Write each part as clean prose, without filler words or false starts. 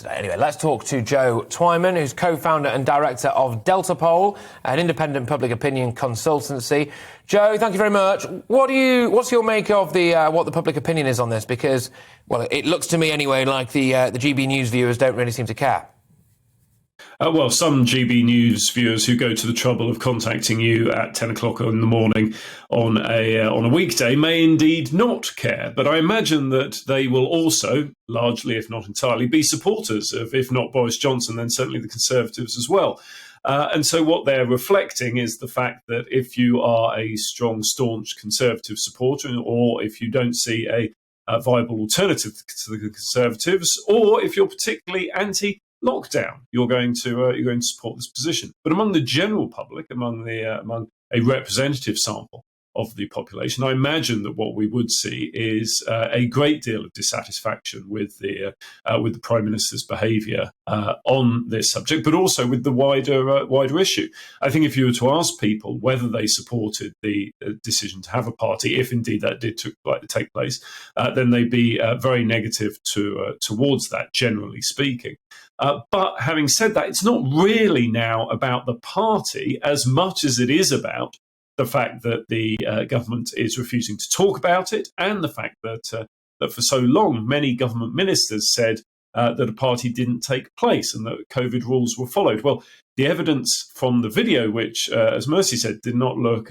today. Anyway, let's talk to Joe Twyman, who's co-founder and director of Deltapoll, an independent public opinion consultancy. Joe, thank you very much. What's your make of what the public opinion is on this? Because, well, it looks to me anyway like the GBNews viewers don't really seem to care. Well, some GBNews viewers who go to the trouble of contacting you at 10 o'clock in the morning on a weekday may indeed not care. But I imagine that they will also, largely, if not entirely, be supporters of, if not Boris Johnson, then certainly the Conservatives as well. And so what they're reflecting is the fact that if you are a strong, staunch Conservative supporter, or if you don't see a viable alternative to the Conservatives, or if you're particularly anti-lockdown, you're going to support this position. But among the general public, among a representative sample of the population, I imagine that what we would see is a great deal of dissatisfaction with the Prime Minister's behaviour on this subject, but also with the wider issue. I think if you were to ask people whether they supported the decision to have a party, if indeed that did take place, then they'd be very negative towards that, generally speaking. But having said that, it's not really now about the party as much as it is about the fact that the government is refusing to talk about it, and the fact that for so long many government ministers said that a party didn't take place and that COVID rules were followed. Well, the evidence from the video, which, as Mercy said, did not look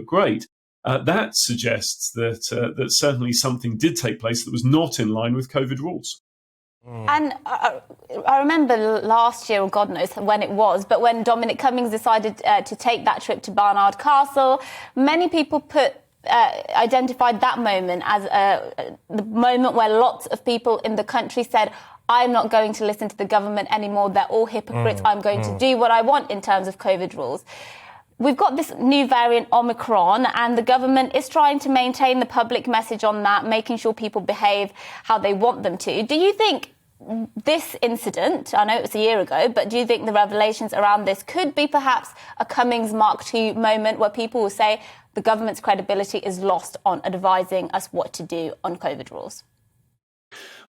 great, that suggests that certainly something did take place that was not in line with COVID rules. And I remember last year, or God knows when it was, but when Dominic Cummings decided to take that trip to Barnard Castle, many people identified that moment as the moment where lots of people in the country said, I'm not going to listen to the government anymore, they're all hypocrites, I'm going to do what I want in terms of COVID rules. We've got this new variant Omicron, and the government is trying to maintain the public message on that, making sure people behave how they want them to. Do you think this incident, I know it was a year ago, but do you think the revelations around this could be perhaps a Cummings Mark II moment where people will say the government's credibility is lost on advising us what to do on COVID rules?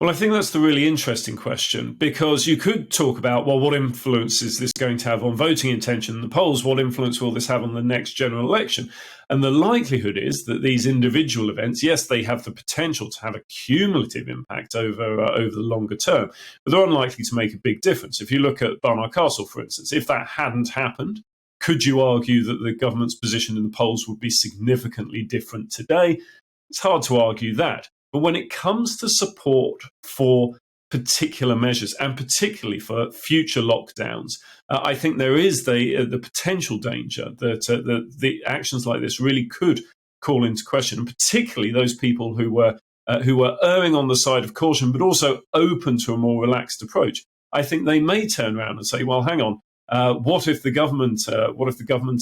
Well, I think that's the really interesting question, because you could talk about, well, what influence is this going to have on voting intention in the polls? What influence will this have on the next general election? And the likelihood is that these individual events, yes, they have the potential to have a cumulative impact over the longer term, but they're unlikely to make a big difference. If you look at Barnard Castle, for instance, if that hadn't happened, could you argue that the government's position in the polls would be significantly different today? It's hard to argue that. But when it comes to support for particular measures, and particularly for future lockdowns, I think there is the potential danger that the actions like this really could call into question, and particularly those people who were erring on the side of caution, but also open to a more relaxed approach. I think they may turn around and say, "Well, hang on. What if the government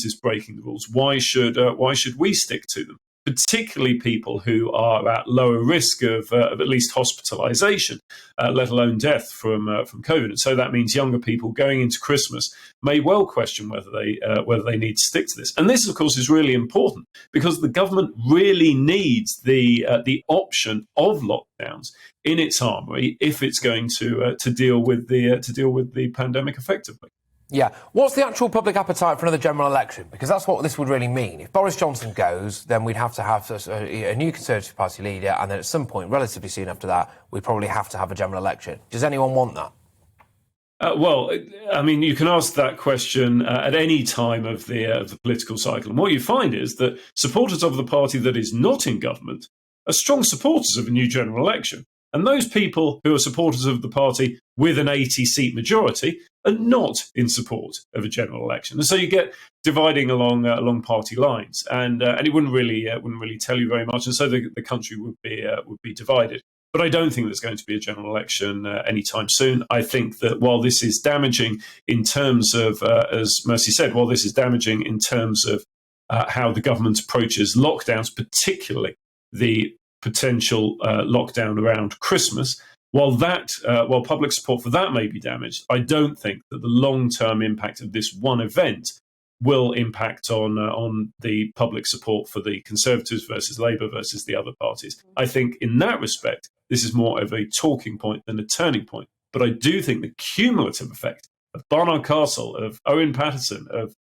is breaking the rules? Why should we stick to them?" Particularly people who are at lower risk of at least hospitalisation, let alone death from COVID. And so that means younger people going into Christmas may well question whether they need to stick to this. And this, of course, is really important because the government really needs the option of lockdowns in its armoury if it's going to deal with the pandemic effectively. Yeah. What's the actual public appetite for another general election? Because that's what this would really mean. If Boris Johnson goes, then we'd have to have a new Conservative Party leader, and then at some point, relatively soon after that, we probably have to have a general election. Does anyone want that? Well, I mean, you can ask that question at any time of the political cycle. And what you find is that supporters of the party that is not in government are strong supporters of a new general election. And those people who are supporters of the party with an 80-seat majority are not in support of a general election, and so you get dividing along party lines, and it wouldn't really tell you very much, and so the country would be divided. But I don't think there's going to be a general election anytime soon. I think that while this is damaging in terms of, as Mercy said, while this is damaging in terms of how the government approaches lockdowns, particularly the potential lockdown around Christmas, while public support for that may be damaged, I don't think that the long-term impact of this one event will impact on the public support for the Conservatives versus Labour versus the other parties. I think in that respect, this is more of a talking point than a turning point. But I do think the cumulative effect of Barnard Castle, of Owen Paterson, of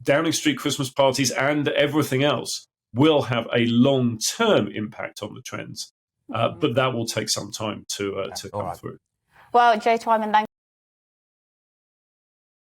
Downing Street Christmas parties and everything else will have a long-term impact on the trends. But that will take some time to come through. Well, Joe Twyman, thank